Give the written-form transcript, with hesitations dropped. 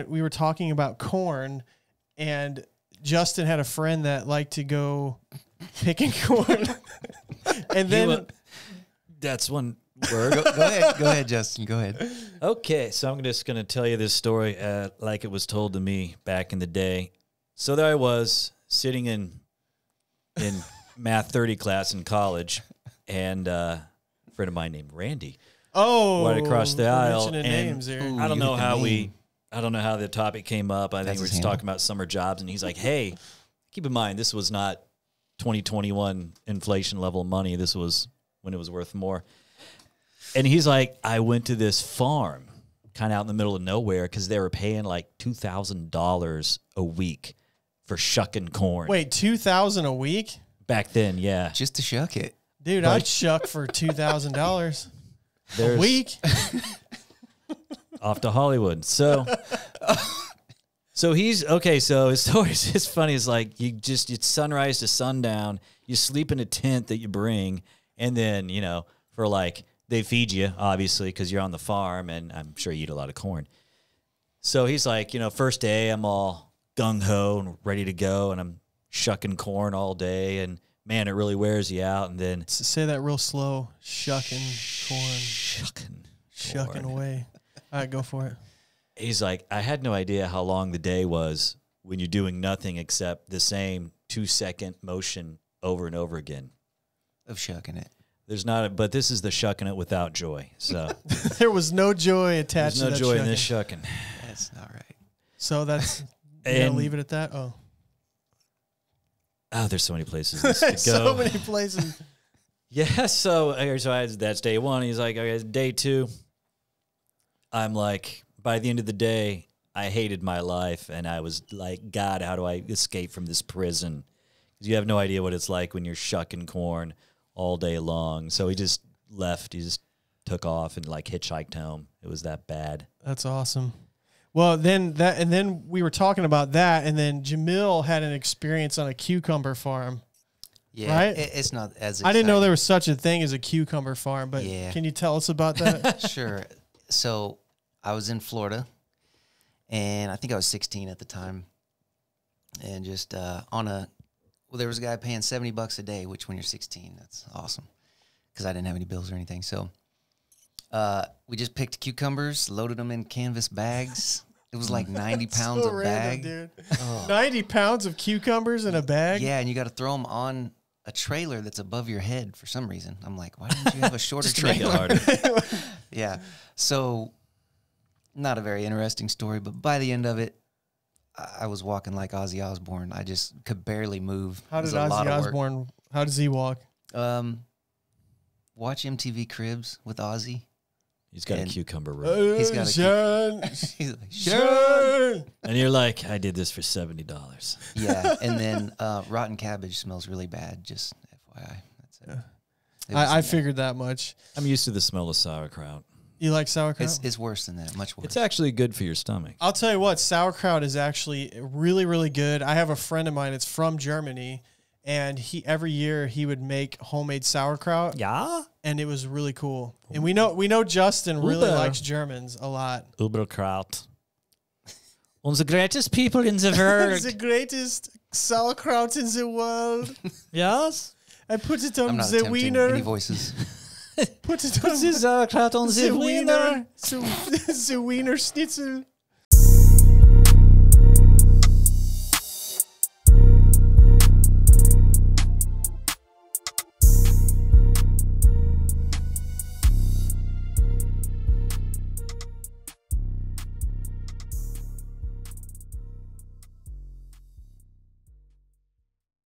we were talking about corn, and Justin had a friend that liked to go picking corn. And then that's one word. Go ahead, Justin. Go ahead. Okay, so I'm just going to tell you this story like it was told to me back in the day. So there I was sitting in math 30 class in college, and a friend of mine named Randy. right across the aisle. And names here. I don't know how the topic came up. I think we were just talking about summer jobs, and he's like, "Hey, keep in mind this was not 2021 inflation level money. This was when it was worth more." And he's like, "I went to this farm, kind of out in the middle of nowhere, because they were paying like $2,000 a week for shucking corn." Wait, $2,000 a week? Back then, yeah. Just to shuck it. Dude, I'd shuck for $2,000 a week. Off to Hollywood. So he's okay. So his story is just funny. It's like it's sunrise to sundown. You sleep in a tent that you bring, and then for like they feed you obviously because you're on the farm, and I'm sure you eat a lot of corn. So he's like, first day I'm all gung ho and ready to go, and I'm shucking corn all day, and man, it really wears you out. And then say that real slow, shucking corn, shucking away. All right, go for it. He's like, I had no idea how long the day was when you're doing nothing except the same 2-second motion over and over again. Of shucking it. There's not, but this is the shucking it without joy. So there was no joy attached to that. There's no joy in this shucking. That's not right. So that's, you gotta leave it at that? Oh, there's so many places this could go. So many places. Yeah, so that's day one. He's like, okay, day two. I'm like, by the end of the day, I hated my life, and I was like, God, how do I escape from this prison? Because you have no idea what it's like when you're shucking corn all day long. So he just left. He just took off and like hitchhiked home. It was that bad. That's awesome. Well, then we were talking about that, and then Jamil had an experience on a cucumber farm. Yeah, right? It's not as exciting. I didn't know there was such a thing as a cucumber farm, but can you tell us about that? Sure. So I was in Florida, and I think I was 16 at the time, and just there was a guy paying $70 a day, which when you're 16, that's awesome, because I didn't have any bills or anything. So we just picked cucumbers, loaded them in canvas bags. It was like 90 pounds so a random, bag. Dude. 90 pounds of cucumbers in a bag? Yeah, and you got to throw them on a trailer that's above your head for some reason. I'm like, why didn't you have a shorter trailer? Make it harder. Yeah. So not a very interesting story, but by the end of it, I was walking like Ozzy Osbourne. I just could barely move. How did Ozzy Osbourne, how does he walk? Watch MTV Cribs with Ozzy. He's got a cucumber roll. He's got a he's like, Sean! And you're like, I did this for $70. Yeah, and then rotten cabbage smells really bad, just FYI. That's it. Yeah. I figured that much. I'm used to the smell of sauerkraut. You like sauerkraut? It's worse than that, much worse. It's actually good for your stomach. I'll tell you what, sauerkraut is actually really, really good. I have a friend of mine, it's from Germany, and every year he would make homemade sauerkraut. Yeah? And it was really cool. And we know Justin really likes Germans a lot. Uberkraut. Unsere greatest people in the world. The greatest sauerkraut in the world. Yes? I put it on I'm not the attempting wiener. any voices. Put it on the sauerkraut on the wiener. The wiener schnitzel.